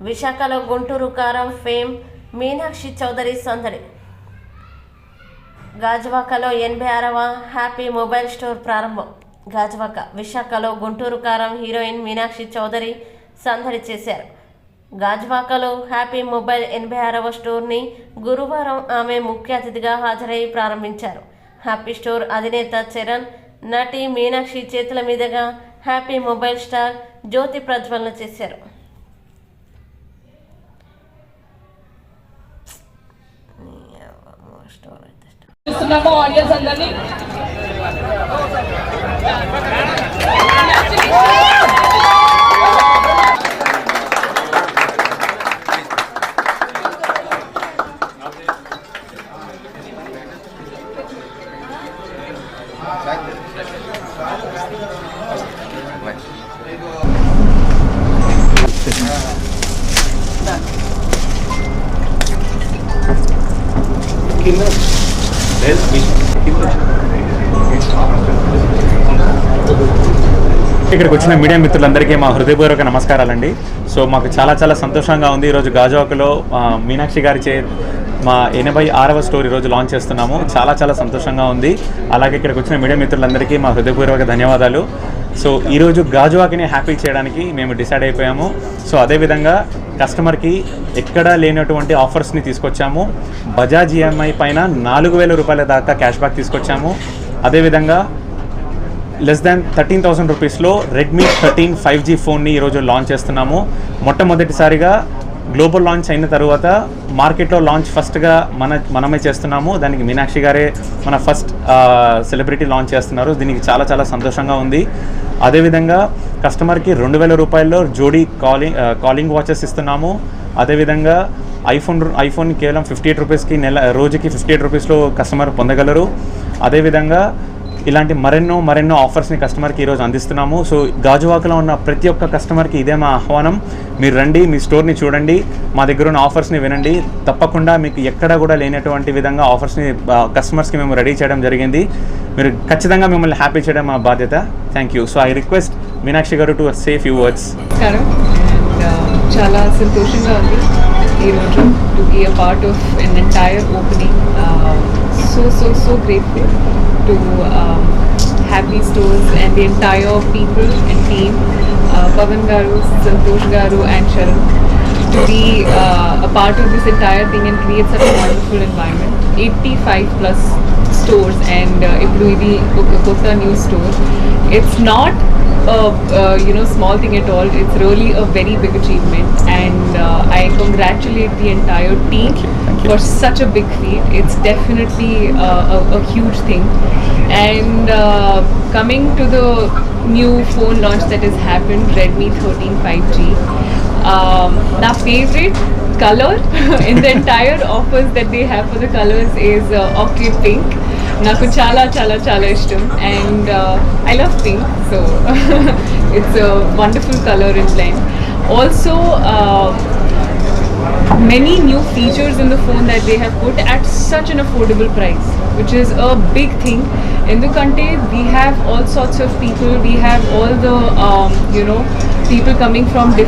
విశాఖలో గుంటూరు కారం ఫేమ్ మీనాక్షి చౌదరి సందడి. గాజువాకలో 86వ హ్యాపీ మొబైల్ స్టోర్ ప్రారంభం. గాజువాక విశాఖలో గుంటూరు కారం హీరోయిన్ మీనాక్షి చౌదరి సందడి చేశారు. గాజువాకలో హ్యాపీ మొబైల్ 86వ స్టోర్ని గురువారం ఆమె ముఖ్య అతిథిగా హాజరై ప్రారంభించారు. హ్యాపీ స్టోర్ అధినేత చరణ్, నటి మీనాక్షి చేతుల మీదుగా హ్యాపీ మొబైల్ స్టార్ జ్యోతి ప్రజ్వలన చేశారు. ఆడియన్స్ అందరినీ ఇక్కడికి వచ్చిన మీడియా మిత్రులందరికీ మా హృదయపూర్వక నమస్కారాలండి. సో మాకు చాలా సంతోషంగా ఉంది. ఈరోజు గాజువాకలో మీనాక్షి గారి మా 86వ స్టోర్ ఈరోజు లాంచ్ చేస్తున్నాము. చాలా సంతోషంగా ఉంది. అలాగే ఇక్కడికి వచ్చిన మీడియా మిత్రులందరికీ మా హృదయపూర్వక ధన్యవాదాలు. సో ఈరోజు గాజువాకని హ్యాపీ చేయడానికి మేము డిసైడ్ అయిపోయాము. సో అదేవిధంగా కస్టమర్కి ఎక్కడా లేనటువంటి ఆఫర్స్ని తీసుకొచ్చాము. బజాజ్ ఈఎంఐ పైన 4,000 రూపాయల దాకా క్యాష్ బ్యాక్ తీసుకొచ్చాము. అదేవిధంగా లెస్ దాన్ 13,000 రూపీస్లో రెడ్మీ 13 5G ఫోన్ని ఈరోజు లాంచ్ చేస్తున్నాము. మొట్టమొదటిసారిగా గ్లోబల్ లాంచ్ అయిన తర్వాత మార్కెట్లో లాంచ్ ఫస్ట్గా మనమే చేస్తున్నాము. దానికి మీనాక్షి గారే మన ఫస్ట్ సెలబ్రిటీ లాంచ్ చేస్తున్నారు. దీనికి చాలా సంతోషంగా ఉంది. అదేవిధంగా కస్టమర్కి 2,000 రూపాయల్లో జోడీ కాలింగ్ వాచెస్ ఇస్తున్నాము. అదేవిధంగా ఐఫోన్ కేవలం 58 రూపీస్కి రోజుకి 58 రూపీస్లో కస్టమర్ పొందగలరు. అదేవిధంగా ఇలాంటి మరెన్నో ఆఫర్స్ని కస్టమర్కి ఈరోజు అందిస్తున్నాము. సో గాజువాకలో ఉన్న ప్రతి ఒక్క కస్టమర్కి ఇదే మా ఆహ్వానం. మీరు రండి, మీ స్టోర్ని చూడండి, మా దగ్గర ఉన్న ఆఫర్స్ని వినండి. తప్పకుండా మీకు ఎక్కడ కూడా లేనటువంటి విధంగా ఆఫర్స్ని కస్టమర్స్కి మేము రెడీ చేయడం జరిగింది. మీరు ఖచ్చితంగా మిమ్మల్ని హ్యాపీ చేయడం మా బాధ్యత. Thank you. So I request Meenakshi గారు టు సే ఫ్యూ వర్డ్స్. చాలా సంతోషంగా ఉంది ఈరోజు to be a part of an entire opening. So grateful to Happy Stores and the entire people and team, Pavan Garu, Santosh Garu and Sharan, to be a part of this entire thing and create such a wonderful environment. 85 plus stores and ippudu idi oka kotta new store. It's not a small thing at all. It's really a very big achievement and I congratulate the entire team for such a big feat. It's definitely a huge thing. And coming to the new phone launch that has happened, Redmi 13 5G, my favorite color in the entire offers that they have for the colors is ochre pink. Naku chala ishtam and I love pink, so it's a wonderful color and blend. Also many new features in the phone that they have put at such an affordable price, which is a big thing. Endukante we have all sorts of people, we have all the people coming from different